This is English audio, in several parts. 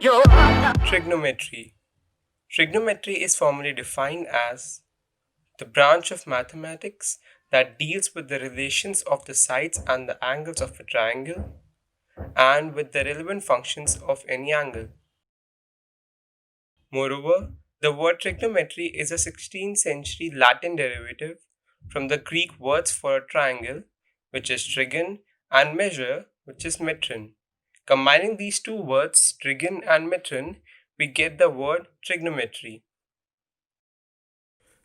Trigonometry. Trigonometry is formally defined as the branch of mathematics that deals with the relations of the sides and the angles of a triangle and with the relevant functions of any angle. Moreover, the word trigonometry is a 16th century Latin derivative from the Greek words for a triangle, which is trigon, and measure, which is metron. Combining these two words, trigon and metron, we get the word trigonometry.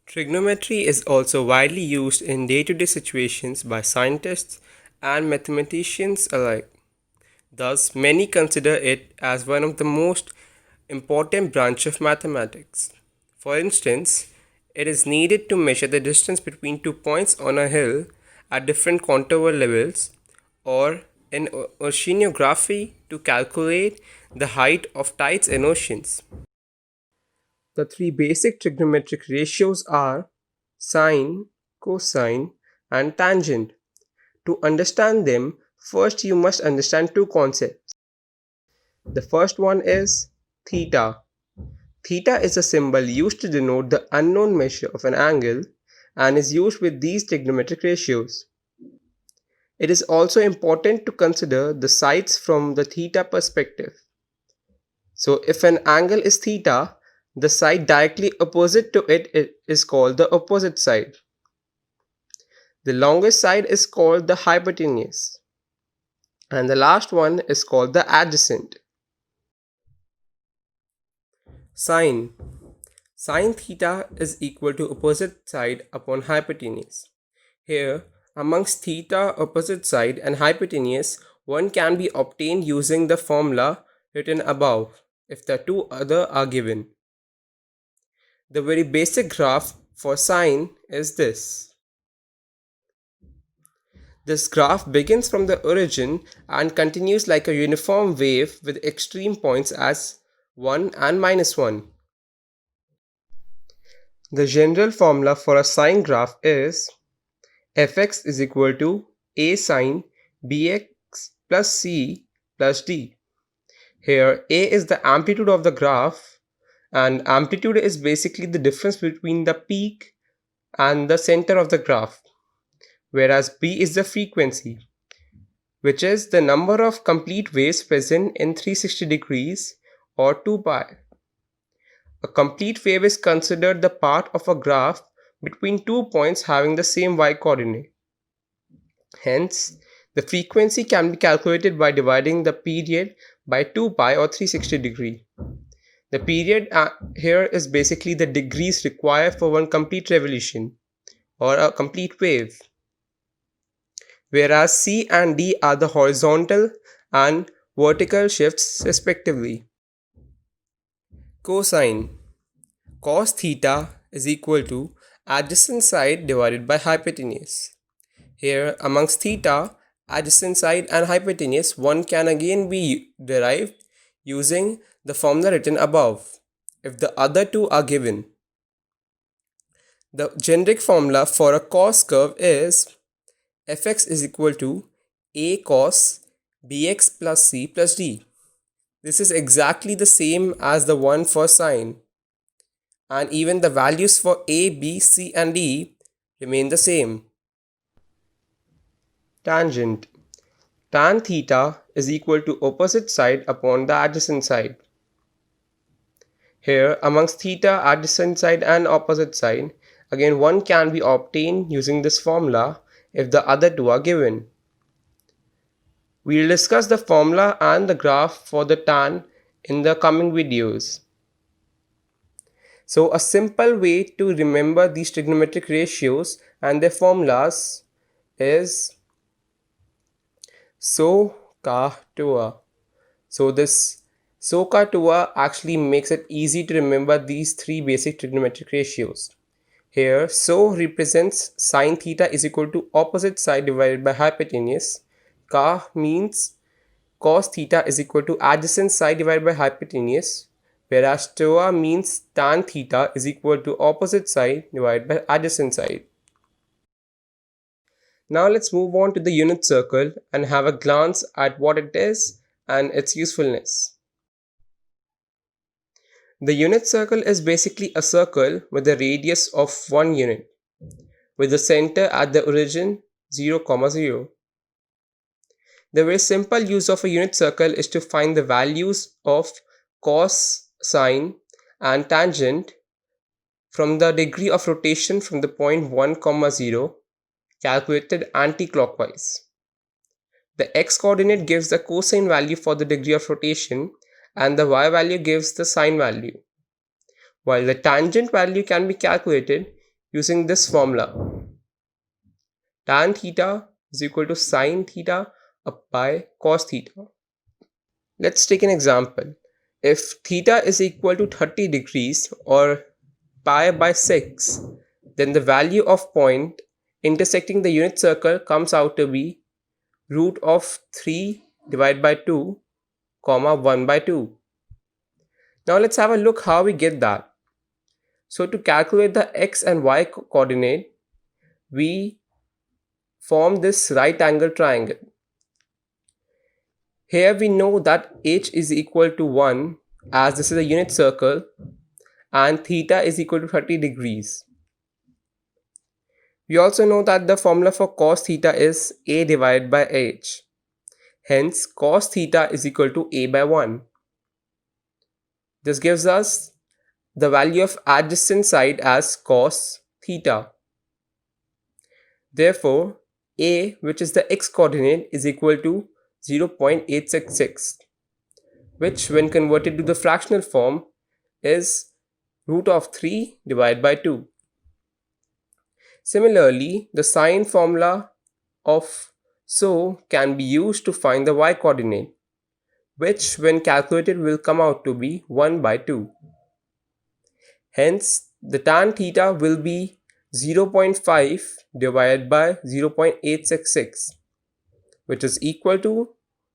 Trigonometry is also widely used in day to day situations by scientists and mathematicians alike. Thus, many consider it as one of the most important branch of mathematics. For instance, it is needed to measure the distance between 2 points on a hill at different contour levels, or in oceanography to calculate the height of tides in oceans. The three basic trigonometric ratios are sine, cosine, and tangent. To understand them, first you must understand two concepts. The first one is theta. Theta is a symbol used to denote the unknown measure of an angle and is used with these trigonometric ratios. It is also important to consider the sides from the theta perspective. So, if an angle is theta, the side directly opposite to it is called the opposite side. The longest side is called the hypotenuse, and the last one is called the adjacent. Sine. Sine theta is equal to opposite side upon hypotenuse. Here, amongst theta, opposite side, and hypotenuse, one can be obtained using the formula written above if the two other are given. The very basic graph for sine is this. This graph begins from the origin and continues like a uniform wave with extreme points as 1 and -1. The general formula for a sine graph is fx is equal to a sine bx plus c plus d. Here a is the amplitude of the graph, and amplitude is basically the difference between the peak and the center of the graph, whereas b is the frequency, which is the number of complete waves present in 360 degrees or 2 pi. A complete wave is considered the part of a graph between 2 points having the same y coordinate. Hence, the frequency can be calculated by dividing the period by 2 pi or 360 degree. The period here is basically the degrees required for one complete revolution or a complete wave, whereas c and d are the horizontal and vertical shifts respectively. Cosine. Cos theta is equal to adjacent side divided by hypotenuse. Here, amongst theta, adjacent side and hypotenuse, one can again be derived using the formula written above if the other two are given. The generic formula for a cos curve is fx is equal to a cos bx plus c plus d. This is exactly the same as the one for sine, and even the values for a, b, c and d remain the same. Tangent. Tan theta is equal to opposite side upon the adjacent side. Here, amongst theta, adjacent side and opposite side, again one can be obtained using this formula if the other two are given. We will discuss the formula and the graph for the tan in the coming videos. So a simple way to remember these trigonometric ratios and their formulas is SOHCAHTOA. So this SOHCAHTOA actually makes it easy to remember these three basic trigonometric ratios. Here, SO represents sine theta is equal to opposite side divided by hypotenuse. Ka means cos theta is equal to adjacent side divided by hypotenuse, whereas TOA means tan theta is equal to opposite side divided by adjacent side. Now let's move on to the unit circle and have a glance at what it is and its usefulness. The unit circle is basically a circle with a radius of 1 unit, with the center at the origin 0, 0. The very simple use of a unit circle is to find the values of cos, sine, and tangent from the degree of rotation from the point 1, 0 calculated anti-clockwise. The x coordinate gives the cosine value for the degree of rotation and the y value gives the sine value, while the tangent value can be calculated using this formula. Tan theta is equal to sine theta up by cos theta. Let's take an example. If theta is equal to 30 degrees or pi by 6, then the value of point intersecting the unit circle comes out to be root of 3 divided by 2, comma 1 by 2. Now let's have a look how we get that. So to calculate the x and y coordinate, we form this right angle triangle. Here we know that h is equal to 1 as this is a unit circle and theta is equal to 30 degrees. We also know that the formula for cos theta is a divided by h. Hence cos theta is equal to a by 1. This gives us the value of adjacent side as cos theta. Therefore, a, which is the x coordinate, is equal to 0.866, which when converted to the fractional form is root of 3 divided by 2. Similarly, the sine formula of so can be used to find the y coordinate, which when calculated will come out to be 1 by 2. Hence, the tan theta will be 0.5 divided by 0.866, which is equal to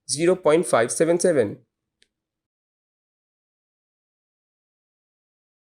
0.577.